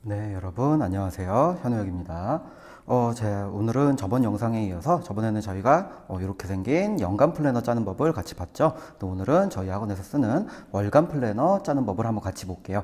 네, 여러분 안녕하세요. 현우혁입니다. 오늘은 저번 영상에 이어서 저번에는 저희가 이렇게 생긴 연간 플래너 짜는 법을 같이 봤죠. 또 오늘은 저희 학원에서 쓰는 월간 플래너 짜는 법을 한번 같이 볼게요.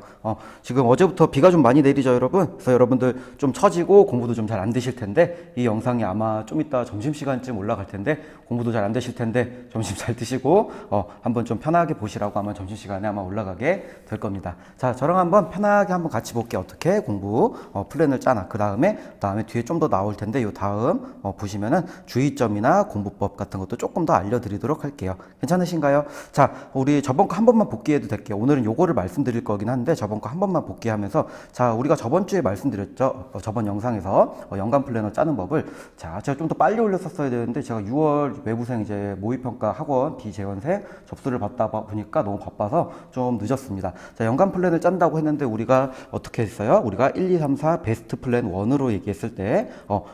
지금 어제부터 비가 좀 많이 내리죠, 여러분. 그래서 여러분들 좀 처지고 공부도 좀 잘 안 되실 텐데 이 영상이 아마 좀 이따 점심시간쯤 올라갈 텐데 공부도 잘 안 되실 텐데 점심 잘 드시고 한번 좀 편하게 보시라고 아마 점심시간에 아마 올라가게 될 겁니다. 자, 저랑 한번 편하게 한번 같이 볼게요. 어떻게 공부 플랜을 짜나. 그 다음에 뒤에 좀 더 나올 텐데 요 다음 보시면은 주의점이나 공부법 같은 것도 조금 더 알려드리도록 할게요. 괜찮으신가요? 자, 우리 저번 거 한 번만 복귀해도 될게요. 오늘은 요거를 말씀드릴 거긴 한데 저번 거 한 번만 복귀하면서, 자, 우리가 저번 주에 말씀드렸죠. 저번 영상에서 연간 플래너 짜는 법을, 자, 제가 좀 더 빨리 올렸었어야 되는데 제가 6월 외부생 이제 모의평가 학원 비재원생 접수를 받다 보니까 너무 바빠서 좀 늦었습니다. 자, 연간 플랜을 짠다고 했는데 우리가 어떻게 했어요? 우리가 1, 2, 3, 4 베스트 플랜 1으로 얘기했을 때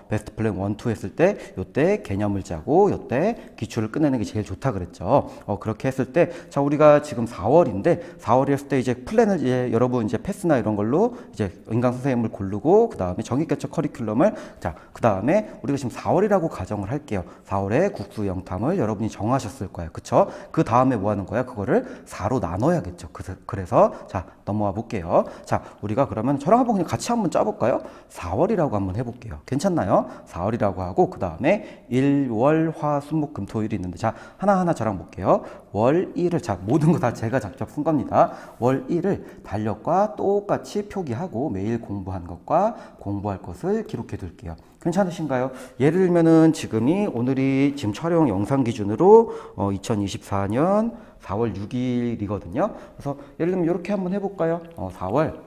베스트 플랜 1, 2 했을 때 요때 개념을 짜고 요때 기출을 끝내는 게 제일 좋다 그랬죠. 그렇게 했을 때, 자, 우리가 지금 4월인데 4월이 했을 때 이제 플랜을 이제 여러분 이제 패스나 이런 걸로 이제 인강 선생님을 고르고 그 다음에 정익개척 커리큘럼을, 자, 그 다음에 우리가 지금 4월이라고 가정을 할게요. 4월에 국수 영탐을 여러분이 정하셨을 거예요. 그쵸? 그 다음에 뭐 하는 거야? 그거를 4로 나눠야겠죠. 그래서 자, 넘어와 볼게요. 자, 우리가 그러면 저랑 한번 그냥 같이 한번 짜볼까요? 4월이라고 한번 해볼게요. 괜찮나요? 4월이라고 하고 그 다음에 일, 월, 화, 수, 목, 금, 토일이 있는데, 자, 하나하나 저랑 볼게요. 월, 일을, 자, 모든 거 다 제가 직접 쓴 겁니다. 월, 일을 달력과 똑같이 표기하고 매일 공부한 것과 공부할 것을 기록해 둘게요. 괜찮으신가요? 예를 들면은 지금이 오늘이 지금 촬영 영상 기준으로 2024년 4월 6일이거든요. 그래서 예를 들면 이렇게 한번 해볼까요? 4월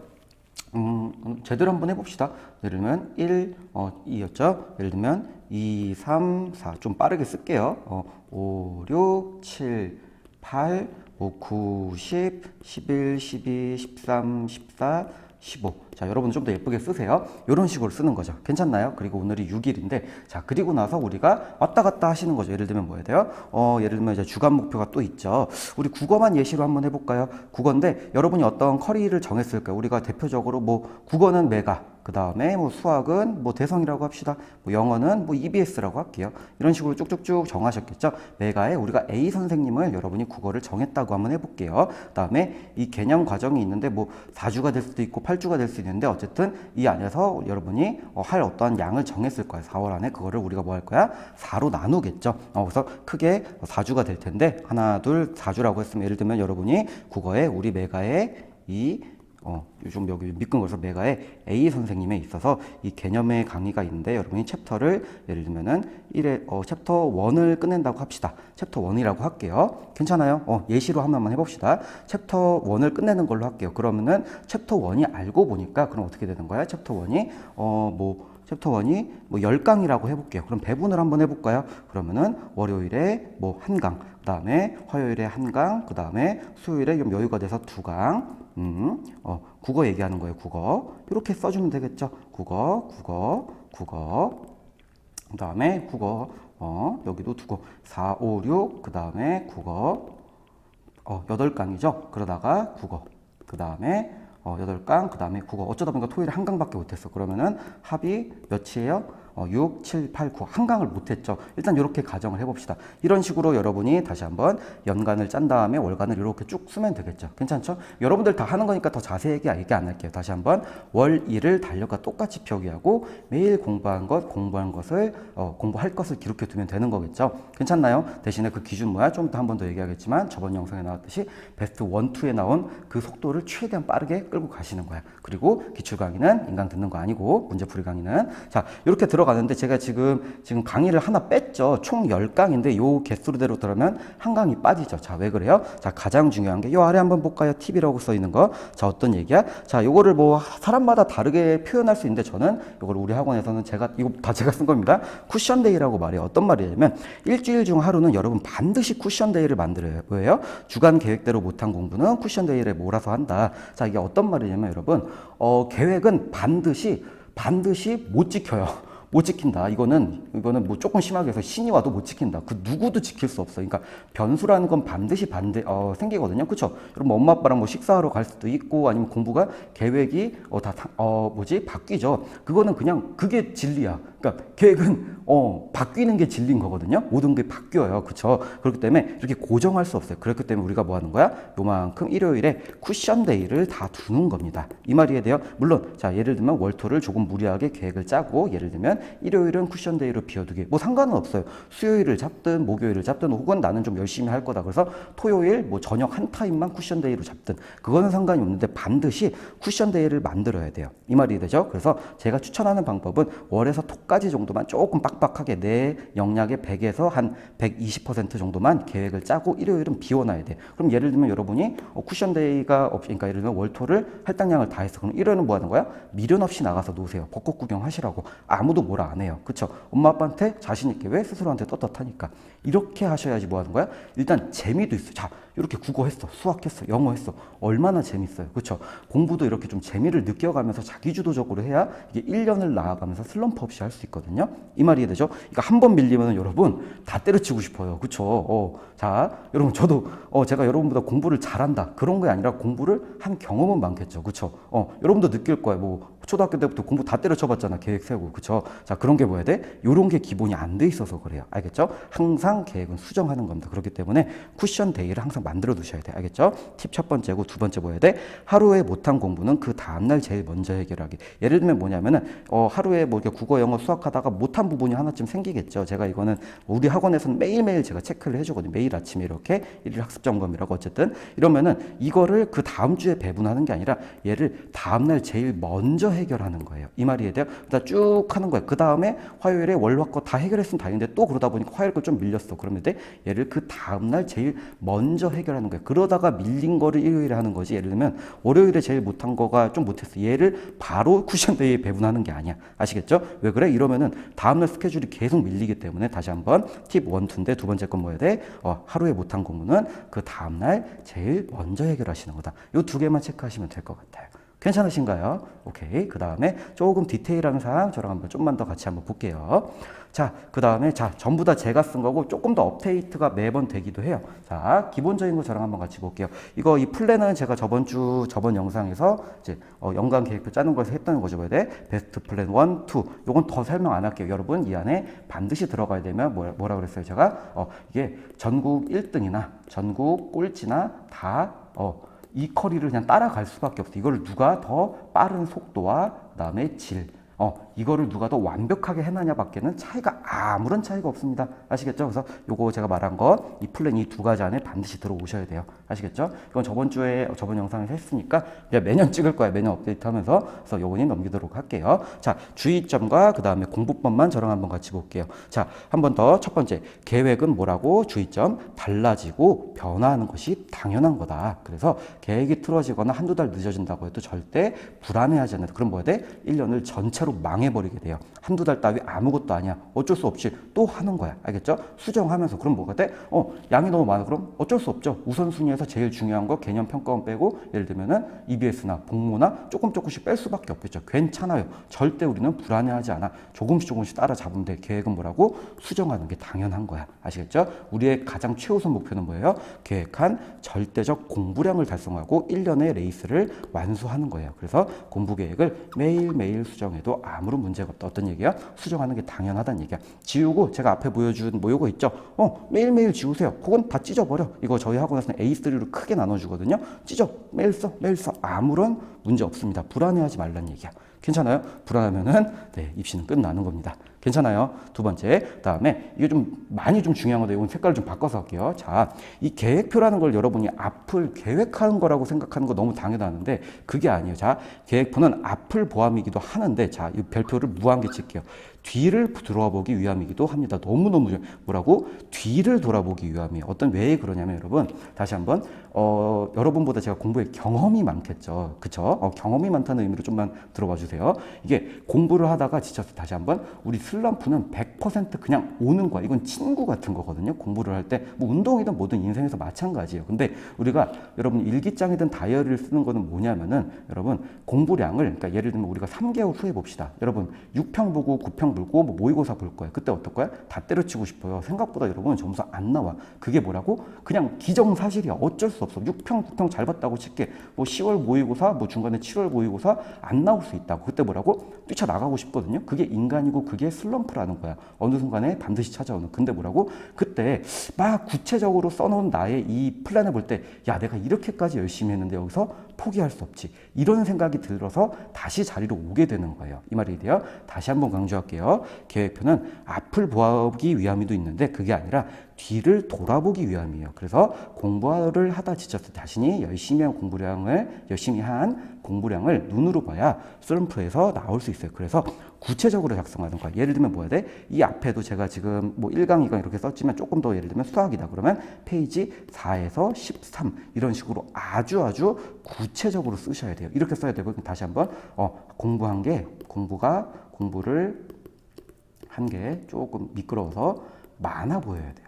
제대로 한번 해봅시다. 예를 들면 1, 2였죠? 예를 들면 2, 3, 4 좀 빠르게 쓸게요. 5, 6, 7, 8, 9, 10, 11, 12, 13, 14, 15. 자, 여러분 좀 더 예쁘게 쓰세요. 이런 식으로 쓰는 거죠. 괜찮나요? 그리고 오늘이 6일인데, 자, 그리고 나서 우리가 왔다 갔다 하시는 거죠. 예를 들면 뭐 해야 돼요? 예를 들면 이제 주간 목표가 또 있죠. 우리 국어만 예시로 한번 해볼까요? 국어인데 여러분이 어떤 커리를 정했을까요? 우리가 대표적으로 뭐 국어는 메가, 그 다음에 뭐 수학은 뭐 대성이라고 합시다. 뭐 영어는 뭐 EBS라고 할게요. 이런 식으로 쭉쭉쭉 정하셨겠죠. 메가에 우리가 A 선생님을 여러분이 국어를 정했다고 한번 해볼게요. 그 다음에 이 개념 과정이 있는데 뭐 4주가 될 수도 있고 8주가 될 수 있는데 어쨌든 이 안에서 여러분이 할 어떠한 양을 정했을 거예요. 4월 안에 그거를 우리가 뭐 할 거야? 4로 나누겠죠. 그래서 크게 4주가 될 텐데 하나, 둘, 4주라고 했으면 예를 들면 여러분이 국어에 우리 메가에 이 요즘 여기 미끈거려서 메가의 A 선생님에 있어서 이 개념의 강의가 있는데 여러분이 챕터를 예를 들면은 챕터 1을 끝낸다고 합시다. 챕터 1이라고 할게요. 괜찮아요? 예시로 한번 해봅시다. 챕터 1을 끝내는 걸로 할게요. 그러면은 챕터 1이 알고 보니까 그럼 어떻게 되는 거야? 챕터 1이 챕터 1이 뭐 10강이라고 해볼게요. 그럼 배분을 한번 해볼까요? 그러면은 월요일에 뭐 1강, 그 다음에 화요일에 1강, 그 다음에 수요일에 좀 여유가 돼서 2강, 국어 얘기하는 거예요. 국어. 이렇게 써주면 되겠죠. 국어. 그 다음에 국어. 여기도 두고 4, 5, 6. 그 다음에 국어. 8강이죠. 그러다가 국어. 그 다음에 8강, 그 다음에 국어. 어쩌다 보니까 토요일에 1강밖에 못했어. 그러면은 합이 몇이에요? 6, 7, 8, 9 한 강을 못했죠. 일단 이렇게 가정을 해봅시다. 이런 식으로 여러분이 다시 한번 연간을 짠 다음에 월간을 이렇게 쭉 쓰면 되겠죠. 괜찮죠? 여러분들 다 하는 거니까 더 자세하게 얘기 안 할게요. 다시 한번 월 1을 달력과 똑같이 표기하고 매일 공부한 것을 공부할 것을 기록해 두면 되는 거겠죠. 괜찮나요? 대신에 그 기준 뭐야? 좀 이따 한 번 더 얘기하겠지만 저번 영상에 나왔듯이 베스트 1, 2에 나온 그 속도를 최대한 빠르게 끌고 가시는 거야. 그리고 기출 강의는 인강 듣는 거 아니고 문제풀이 강의는, 자, 이렇게 들어가는데 제가 지금 강의를 하나 뺐죠. 총 10강인데 요 개수대로 들어가면 한 강이 빠지죠. 자, 왜 그래요? 자, 가장 중요한 게 요 아래 한번 볼까요? 팁이라고 써 있는 거. 자, 어떤 얘기야? 자, 요거를 뭐 사람마다 다르게 표현할 수 있는데 저는 요걸 우리 학원에서는 이거 다 제가 쓴 겁니다. 쿠션 데이라고 말해요. 어떤 말이냐면 일주일 중 하루는 여러분 반드시 쿠션 데이를 만들어요. 왜요? 주간 계획대로 못한 공부는 쿠션 데이를 몰아서 한다. 자, 이게 어떤 말이냐면 여러분 계획은 반드시 못 지켜요. 못 지킨다. 이거는 뭐 조금 심하게 해서 신이 와도 못 지킨다. 그 누구도 지킬 수 없어. 그러니까 변수라는 건 반드시 생기거든요. 그렇죠? 여러분 엄마 아빠랑 뭐 식사하러 갈 수도 있고 아니면 공부가 계획이 바뀌죠. 그거는 그냥 그게 진리야. 그러니까 계획은 바뀌는 게 진리인 거거든요. 모든 게 바뀌어요. 그렇죠? 그렇기 때문에 이렇게 고정할 수 없어요. 그렇기 때문에 우리가 뭐 하는 거야? 요만큼 일요일에 쿠션 데이를 다 두는 겁니다. 이 말이 해야 돼요. 물론 자 예를 들면 월토를 조금 무리하게 계획을 짜고 예를 들면 일요일은 쿠션 데이로 비워두기 뭐 상관은 없어요. 수요일을 잡든 목요일을 잡든 혹은 나는 좀 열심히 할 거다 그래서 토요일 뭐 저녁 한 타임만 쿠션 데이로 잡든 그거는 상관이 없는데 반드시 쿠션 데이를 만들어야 돼요. 이 말이 되죠. 그래서 제가 추천하는 방법은 월에서 토까지 정도만 조금 빡빡하게 내 역량의 100에서 한 120% 정도만 계획을 짜고 일요일은 비워놔야 돼. 그럼 예를 들면 여러분이 쿠션 데이가 없으니까 예를 들면 월토를 할당량을 다 했어. 그럼 일요일은 뭐 하는 거야? 미련 없이 나가서 노세요. 벚꽃 구경하시라고. 아무도 뭐라 안 해요. 그쵸? 엄마 아빠한테 자신 있게 왜 스스로한테 떳떳하니까. 이렇게 하셔야지 뭐 하는 거야? 일단 재미도 있어. 자, 이렇게 국어 했어. 수학 했어. 영어 했어. 얼마나 재밌어요. 그쵸? 공부도 이렇게 좀 재미를 느껴가면서 자기주도적으로 해야 이게 1년을 나아가면서 슬럼프 없이 할 수 있거든요. 이 말이 되죠? 그러니까 한 번 밀리면 여러분 다 때려치고 싶어요. 그쵸? 자, 여러분 저도 제가 여러분보다 공부를 잘한다. 그런 게 아니라 공부를 한 경험은 많겠죠. 그쵸? 여러분도 느낄 거예요. 뭐 초등학교 때부터 공부 다 때려쳐봤잖아. 계획 세우고. 그쵸? 자, 그런 게 뭐야 돼? 요런 게 기본이 안 돼 있어서 그래요. 알겠죠? 항상 계획은 수정하는 겁니다. 그렇기 때문에 쿠션 데이를 항상 만들어 두셔야 돼. 알겠죠? 팁 첫 번째고 두 번째 뭐야 돼? 하루에 못한 공부는 그 다음날 제일 먼저 해결하기. 예를 들면 뭐냐면은 하루에 뭐 이렇게 국어, 영어, 수학하다가 못한 부분이 하나쯤 생기겠죠. 제가 이거는 우리 학원에서는 매일매일 제가 체크를 해주거든요. 매일 아침에 이렇게 일일 학습 점검이라고 어쨌든 이러면은 이거를 그 다음 주에 배분하는 게 아니라 얘를 다음날 제일 먼저 해결하는 거예요. 이 말이 돼요. 그다음 쭉 하는 거예요. 그 다음에 화요일에 월화 거 다 해결했으면 다행인데 또 그러다 보니까 화요일 거 좀 밀렸어. 그러면 돼 얘를 그 다음날 제일 먼저 해결하는 거예요. 그러다가 밀린 거를 일요일에 하는 거지. 예를 들면 월요일에 제일 못한 거가 좀 못했어. 얘를 바로 쿠션 데이에 배분하는 게 아니야. 아시겠죠? 왜 그래? 이러면은 다음날 스케줄이 계속 밀리기 때문에 다시 한번 팁 1, 2인데 두 번째 건 뭐야 돼? 하루에 못한 공부는 그 다음날 제일 먼저 해결하시는 거다. 요 두 개만 체크하시면 될 것 같아요. 괜찮으신가요? 오케이. 그 다음에 조금 디테일한 사항 저랑 한번 좀만 더 같이 한번 볼게요. 자, 그 다음에 전부 다 제가 쓴 거고 조금 더 업데이트가 매번 되기도 해요. 자, 기본적인 거 저랑 한번 같이 볼게요. 이 플랜은 제가 저번 영상에서 이제 연간 계획표 짜는 거에서 했던 거죠. 뭐야 돼? 베스트 플랜 1, 2. 요건 더 설명 안 할게요. 여러분 이 안에 반드시 들어가야 되면 뭐라 그랬어요? 제가 이게 전국 1등이나 전국 꼴찌나 다 이 커리를 그냥 따라갈 수밖에 없어. 이걸 누가 더 빠른 속도와 그다음에 질, 이거를 누가 더 완벽하게 해나냐 밖에는 차이가 아무런 차이가 없습니다. 아시겠죠? 그래서 요거 제가 말한 거 이 플랜 이 두 가지 안에 반드시 들어오셔야 돼요. 아시겠죠? 이건 저번 영상에서 했으니까 그냥 매년 찍을 거야. 매년 업데이트 하면서. 그래서 요거는 넘기도록 할게요. 자, 주의점과 그 다음에 공부법만 저랑 한번 같이 볼게요. 자, 한 번 더 첫 번째 계획은 뭐라고? 주의점 달라지고 변화하는 것이 당연한 거다. 그래서 계획이 틀어지거나 한두 달 늦어진다고 해도 절대 불안해하지 않는다. 그럼 뭐야 돼? 1년을 전체로 망해버리게 돼요. 한두 달 따위 아무것도 아니야. 어쩔 수 없이 또 하는 거야. 알겠죠? 수정하면서. 그럼 뭐가 돼? 양이 너무 많아. 그럼 어쩔 수 없죠. 우선순위에서 제일 중요한 거 개념 평가원 빼고 예를 들면은 EBS나 복무나 조금씩 뺄 수밖에 없겠죠. 괜찮아요. 절대 우리는 불안해하지 않아. 조금씩 따라잡으면 돼. 계획은 뭐라고? 수정하는 게 당연한 거야. 아시겠죠? 우리의 가장 최우선 목표는 뭐예요? 계획한 절대적 공부량을 달성하고 1년의 레이스를 완수하는 거예요. 그래서 공부 계획을 매일매일 수정해도 아무런 문제가 없다. 어떤 얘기야? 수정하는 게 당연하다는 얘기야. 지우고 제가 앞에 보여준 뭐 요거 있죠? 매일매일 지우세요. 혹은 다 찢어버려. 이거 저희 학원에서는 A3로 크게 나눠주거든요. 찢어. 매일 써. 아무런 문제 없습니다. 불안해하지 말라는 얘기야. 괜찮아요? 불안하면은 입시는 끝나는 겁니다. 괜찮아요? 두 번째, 그다음에 이게 좀 많이 좀 중요한 건데 이건 색깔을 좀 바꿔서 할게요. 자, 이 계획표라는 걸 여러분이 앞을 계획하는 거라고 생각하는 거 너무 당연하는데 그게 아니에요. 자, 계획표는 앞을 보함이기도 하는데 자, 이 별표를 무한개 칠게요. 뒤를 돌아보기 위함이기도 합니다. 너무너무 뭐라고? 뒤를 돌아보기 위함이에요. 왜 그러냐면 여러분 다시 한번 여러분보다 제가 공부에 경험이 많겠죠. 그쵸? 경험이 많다는 의미로 좀만 들어봐 주세요. 이게 공부를 하다가 지쳐서 다시 한번 우리 슬럼프는 100% 그냥 오는 거야. 이건 친구 같은 거거든요. 공부를 할 때 뭐 운동이든 뭐든 인생에서 마찬가지예요. 근데 우리가 여러분 일기장이든 다이어리를 쓰는 거는 뭐냐면은 여러분 공부량을 그러니까 예를 들면 우리가 3개월 후에 봅시다. 여러분 6평 보고 9평 영상 볼 거, 뭐 모의고사 볼 거야. 그때 어떨 거야? 다 때려치고 싶어요. 생각보다 여러분 점수 안 나와. 그게 뭐라고? 그냥 기정사실이야. 어쩔 수 없어. 6평, 9평 잘 봤다고 칠게. 뭐 10월 모의고사, 뭐 중간에 7월 모의고사 안 나올 수 있다고. 그때 뭐라고? 뛰쳐나가고 싶거든요. 그게 인간이고 그게 슬럼프라는 거야. 어느 순간에 반드시 찾아오는. 근데 뭐라고? 그때 막 구체적으로 써놓은 나의 이 플랜을 볼 때, 야, 내가 이렇게까지 열심히 했는데 여기서 포기할 수 없지. 이런 생각이 들어서 다시 자리로 오게 되는 거예요. 이 말이 돼요. 다시 한번 강조할게요. 계획표는 앞을 보기 위함도 있는데 그게 아니라 뒤를 돌아보기 위함이에요. 그래서 공부를 하다 지쳤을 때 자신이 열심히 한 공부량을 눈으로 봐야 슬럼프에서 나올 수 있어요. 그래서 구체적으로 작성하는 거야. 예를 들면 뭐 해야 돼? 이 앞에도 제가 지금 뭐 1강, 2강 이렇게 썼지만 조금 더 예를 들면 수학이다. 그러면 페이지 4에서 13 이런 식으로 아주 구체적으로 쓰셔야 돼요. 이렇게 써야 되고 다시 한번 공부를 한 게 조금 미끄러워서 많아 보여야 돼요.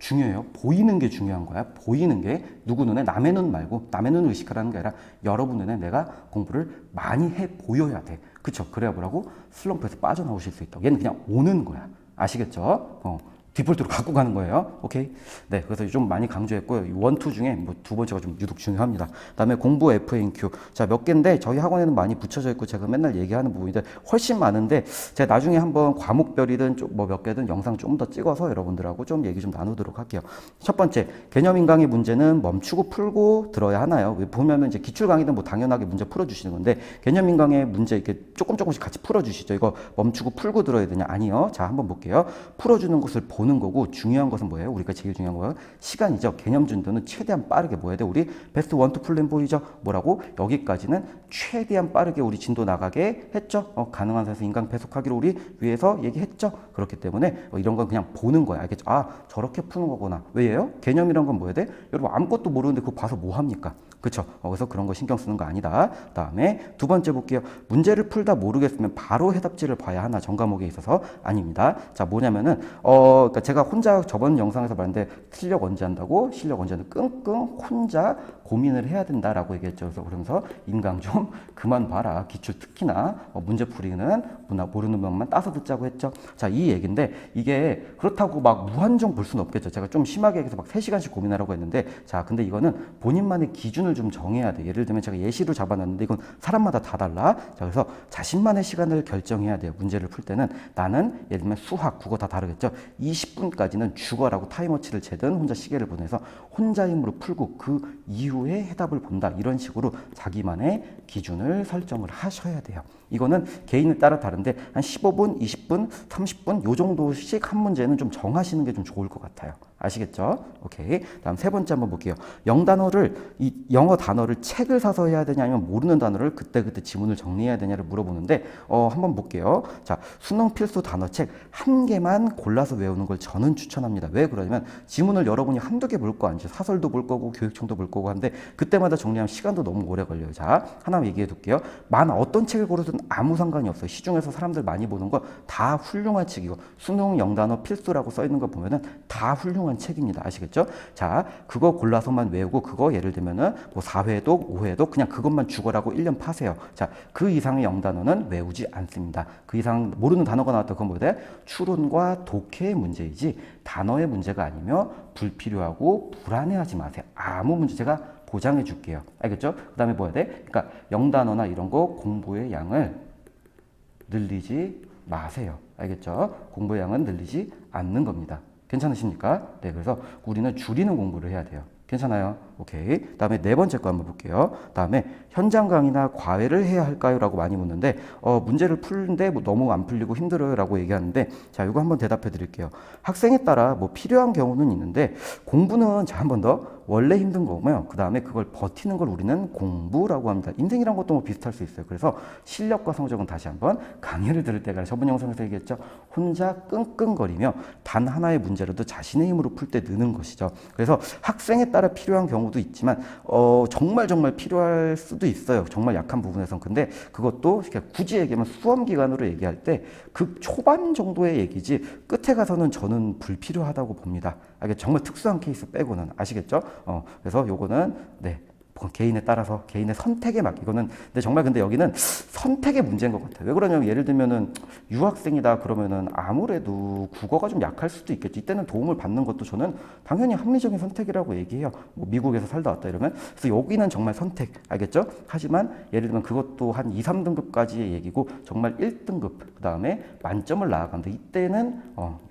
중요해요. 보이는 게 중요한 거야. 보이는 게 누구 눈에 남의 눈 말고 남의 눈을 의식하라는 게 아니라 여러분 눈에 내가 공부를 많이 해 보여야 돼. 그쵸? 그래야 뭐라고? 슬럼프에서 빠져나오실 수 있다고. 얘는 그냥 오는 거야. 아시겠죠? 디폴트로 갖고 가는 거예요. 오케이? 네, 그래서 좀 많이 강조했고요. 원, 투 중에 뭐 두 번째가 좀 유독 중요합니다. 그다음에 공부 FAQ. 자, 몇 개인데 저희 학원에는 많이 붙여져 있고 제가 맨날 얘기하는 부분인데 훨씬 많은데 제가 나중에 한번 과목별이든 뭐 몇 개든 영상 좀 더 찍어서 여러분들하고 좀 얘기 좀 나누도록 할게요. 첫 번째, 개념 인강의 문제는 멈추고 풀고 들어야 하나요? 보면은 이제 기출 강의는 뭐 당연하게 문제 풀어주시는 건데 개념 인강의 문제 이렇게 조금씩 같이 풀어주시죠. 이거 멈추고 풀고 들어야 되냐? 아니요. 자, 한번 볼게요. 풀어주는 것을 보는 거고 중요한 것은 뭐예요? 우리가 제일 중요한 거는 시간이죠. 개념 진도는 최대한 빠르게 뭐 해야 돼? 우리 베스트 1, 2 플랜 보이죠? 뭐라고? 여기까지는 최대한 빠르게 우리 진도 나가게 했죠. 가능한 선에서 인강 배속하기로 우리 위에서 얘기했죠. 그렇기 때문에 이런 건 그냥 보는 거야. 알겠죠? 아, 저렇게 푸는 거구나. 왜예요? 개념이란 건 뭐 해야 돼? 여러분 아무것도 모르는데 그거 봐서 뭐 합니까? 그쵸? 그래서 그런 거 신경 쓰는 거 아니다. 그 다음에 두 번째 볼게요. 문제를 풀다 모르겠으면 바로 해답지를 봐야 하나? 전 과목에 있어서 아닙니다. 자, 뭐냐면은 그러니까 제가 혼자 저번 영상에서 말했는데 실력 언제 한다고? 실력 언제 한다고? 끙끙 혼자 고민을 해야 된다라고 얘기했죠. 그래서 그러면서 인강 좀 그만 봐라. 기출 특히나 문제풀이는 모르는 것만 따서 듣자고 했죠. 자, 이 얘기인데 이게 그렇다고 막 무한정 볼 수는 없겠죠. 제가 좀 심하게 얘기해서 막 3시간씩 고민하라고 했는데 자, 근데 이거는 본인만의 기준을 좀 정해야 돼. 예를 들면 제가 예시로 잡아놨는데 이건 사람마다 다 달라. 자, 그래서 자신만의 시간을 결정해야 돼요. 문제를 풀 때는 나는 예를 들면 수학, 국어 다 다르겠죠. 20분까지는 죽어라고 타임워치를 재든 혼자 시계를 보내서 혼자 힘으로 풀고 그 이후에 해답을 본다. 이런 식으로 자기만의 기준을 설정을 하셔야 돼요. 이거는 개인에 따라 다른데 한 15분, 20분, 30분 요 정도씩 한 문제는 좀 정하시는 게 좀 좋을 것 같아요. 아시겠죠? 오케이. 다음 세 번째 한번 볼게요. 영어 단어를 책을 사서 해야 되냐 아니면 모르는 단어를 그때그때 지문을 정리해야 되냐를 물어보는데 한번 볼게요. 자, 수능 필수 단어책 한 개만 골라서 외우는 걸 저는 추천합니다. 왜 그러냐면 지문을 여러분이 한두 개 볼 거 아니죠. 사설도 볼 거고 교육청도 볼 거고 한데 그때마다 정리하면 시간도 너무 오래 걸려요. 자, 하나 얘기해 둘게요. 어떤 책을 고르든 아무 상관이 없어요. 시중에서 사람들 많이 보는 거 다 훌륭한 책이고 수능 영단어 필수라고 써 있는 거 보면은 다 훌륭한 책입니다. 아시겠죠? 자, 그거 골라서만 외우고 그거 예를 들면은 뭐 4회독, 5회독 그냥 그것만 죽어라고 1년 파세요. 자, 그 이상의 영단어는 외우지 않습니다. 그 이상 모르는 단어가 나왔다 그건 뭐돼? 추론과 독해의 문제이지 단어의 문제가 아니며 불필요하고 불안해하지 마세요. 아무 문제 제가 보장해 줄게요. 알겠죠? 그 다음에 뭐 해야 돼? 그러니까 영단어나 이런 거 공부의 양을 늘리지 마세요. 알겠죠? 공부의 양은 늘리지 않는 겁니다. 괜찮으십니까? 네, 그래서 우리는 줄이는 공부를 해야 돼요. 괜찮아요? 오케이. 다음에 네 번째 거 한번 볼게요. 다음에 현장 강의나 과외를 해야 할까요? 라고 많이 묻는데 문제를 풀는데 뭐 너무 안 풀리고 힘들어요 라고 얘기하는데 자, 이거 한번 대답해 드릴게요. 학생에 따라 뭐 필요한 경우는 있는데 공부는 자, 한 번 더 원래 힘든 거고요. 그 다음에 그걸 버티는 걸 우리는 공부라고 합니다. 인생이란 것도 뭐 비슷할 수 있어요. 그래서 실력과 성적은 다시 한번 강의를 들을 때가 저번 영상에서 얘기했죠. 혼자 끙끙거리며 단 하나의 문제라도 자신의 힘으로 풀 때 느는 것이죠. 그래서 학생에 따라 필요한 경우도 있지만 정말 필요할 수도 있어요. 정말 약한 부분에선. 근데 그것도 굳이 얘기하면 수험 기간으로 얘기할 때 그 초반 정도의 얘기지 끝에 가서는 저는 불필요하다고 봅니다. 이게 정말 특수한 케이스 빼고는. 아시겠죠? 그래서 요거는 네, 개인에 따라서 개인의 선택에 맞 이거는 근데 정말 근데 여기는 선택의 문제인 것 같아요. 왜 그러냐면 예를 들면은 유학생이다 그러면은 아무래도 국어가 좀 약할 수도 있겠지. 이때는 도움을 받는 것도 저는 당연히 합리적인 선택이라고 얘기해요. 뭐 미국에서 살다 왔다 이러면 그래서 여기는 정말 선택 알겠죠? 하지만 예를 들면 그것도 한 2, 3등급까지의 얘기고 정말 1등급 그다음에 만점을 나아간다. 이때는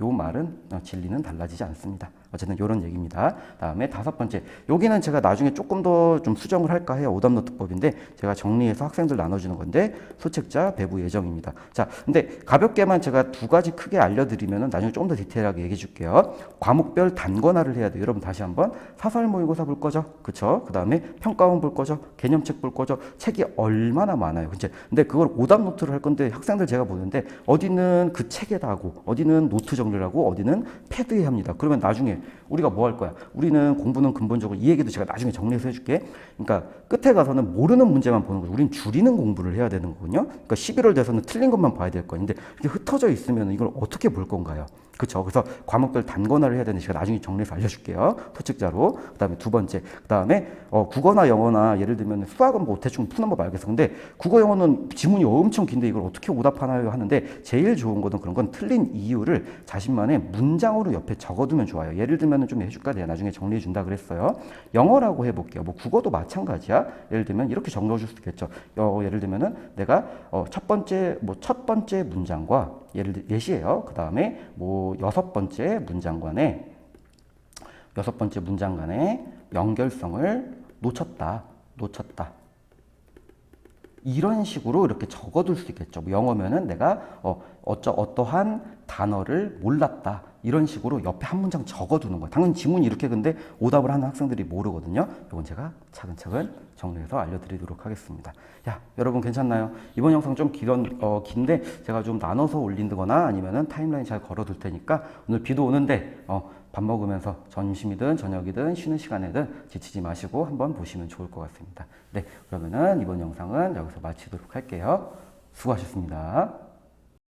요 말은 진리는 달라지지 않습니다. 어쨌든 이런 얘기입니다. 다음에 5번째 여기는 제가 나중에 조금 더 좀 수정을 할까 해요. 오답노트법인데 제가 정리해서 학생들 나눠주는 건데 소책자 배부 예정입니다. 자, 근데 가볍게만 제가 2가지 크게 알려드리면 나중에 조금 더 디테일하게 얘기해 줄게요. 과목별 단권화를 해야 돼요. 여러분 다시 한번 사설 모의고사 볼 거죠? 그쵸? 그 다음에 평가원 볼 거죠? 개념책 볼 거죠? 책이 얼마나 많아요. 근데 그걸 오답노트를 할 건데 학생들 제가 보는데 어디는 그 책에다 하고 어디는 노트 정리를 하고 어디는 패드에 합니다. 그러면 나중에 우리가 뭐 할 거야? 우리는 공부는 근본적으로 이 얘기도 제가 나중에 정리해서 해줄게. 그러니까 끝에 가서는 모르는 문제만 보는 거죠. 우린 줄이는 공부를 해야 되는 거거든요. 그러니까 11월 돼서는 틀린 것만 봐야 될 거인데 이게 흩어져 있으면 이걸 어떻게 볼 건가요? 그렇죠. 그래서 과목별 단권화를 해야 되는데 제가 나중에 정리해서 알려줄게요. 소책자로. 그다음에 2번째. 그다음에 국어나 영어나 예를 들면 수학은 뭐 대충 푸는 법 알겠어. 근데 국어 영어는 지문이 엄청 긴데 이걸 어떻게 오답하나요 하는데 제일 좋은 거는 그런 건 틀린 이유를 자신만의 문장으로 옆에 적어두면 좋아요. 예를 들면 좀 해줄까? 내가 나중에 정리해 준다 그랬어요. 영어라고 해볼게요. 뭐 국어도 마찬가지야. 예를 들면 이렇게 적어줄 수 있겠죠. 예를 들면은 내가 첫 번째 문장과 예를 들어 예시예요. 그 다음에 뭐 여섯 번째 문장 간의 연결성을 놓쳤다. 이런 식으로 이렇게 적어둘 수 있겠죠. 뭐 영어면은 내가 어떠한 단어를 몰랐다. 이런 식으로 옆에 한 문장 적어두는 거예요. 당연히 지문이 이렇게 근데 오답을 하는 학생들이 모르거든요. 이건 제가 차근차근 정리해서 알려드리도록 하겠습니다. 야, 여러분 괜찮나요? 이번 영상 좀 긴데 제가 좀 나눠서 올린다거나 아니면은 타임라인 잘 걸어둘 테니까 오늘 비도 오는데 밥 먹으면서 점심이든 저녁이든 쉬는 시간에든 지치지 마시고 한번 보시면 좋을 것 같습니다. 네, 그러면은 이번 영상은 여기서 마치도록 할게요. 수고하셨습니다.